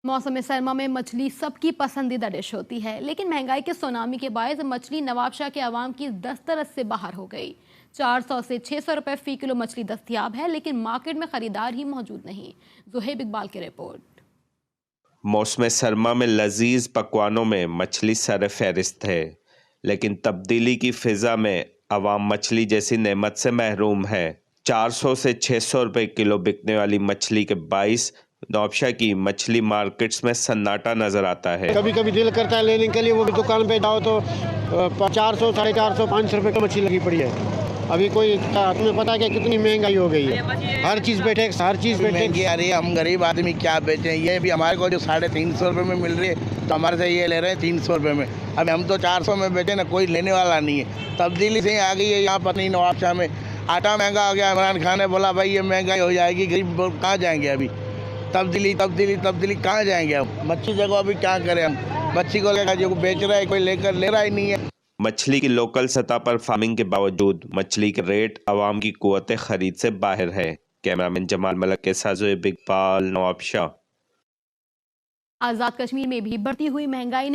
मौसम सरमा में मछली सबकी पसंदीदा डिश होती है, लेकिन महंगाई के सुनामी के बायस मछली नवाबशाह के अवाम की दस्तरस से बाहर हो गई। 400 से 600 रुपए फी किलो मछली दस्तियाब है, लेकिन मार्केट में खरीदार ही मौजूद नहीं। जुहेब इकबाल की रिपोर्ट। मौसम सरमा में लजीज पकवानों में मछली सर फहरिस्त है, लेकिन तब्दीली की फिजा में अवाम मछली जैसी नेमत से महरूम है। 400 से 600 रुपए किलो बिकने वाली मछली के बाईस नौबशाह की मछली मार्केट्स में सन्नाटा नजर आता है। कभी कभी दिल करता है लेने के लिए, वो भी दुकान पे जाओ तो 400, 450, 500 रुपए की मछली लगी पड़ी है। अभी कोई तुम्हें पता है कि कितनी महंगाई हो गई है, हर चीज़ पे टैक्स, हर चीज़ पे टैक्स। अरे हम गरीब आदमी क्या बेचें, ये भी हमारे को जो 350 रुपये में मिल रही है तो हमारे से ये ले रहे हैं 300 रुपये में। अभी हम तो 400 में बेचे ना, कोई लेने वाला नहीं है। तब्दीली से आ गई है यहाँ पत्नी नवाबशाह में। आटा महंगा हो गया, इमरान खान ने बोला भाई ये महंगाई हो जाएगी, गरीब लोग कहाँ जाएंगे। अभी तब्दीली तब्दीली तब्दीली कहाँ जाएंगे हम। मच्छी जगह अभी क्या करें हम, मच्छी को लेकर जो बेच रहा है कोई लेकर ले रहा ही नहीं है। मछली की लोकल सतह पर फार्मिंग के बावजूद मछली के रेट आवाम की कुव्वत खरीद से बाहर है। कैमरामैन जमाल मलक के साथ जुहेब इकबाल, नवाबशाह। आजाद कश्मीर में भी बढ़ती हुई महंगाई ने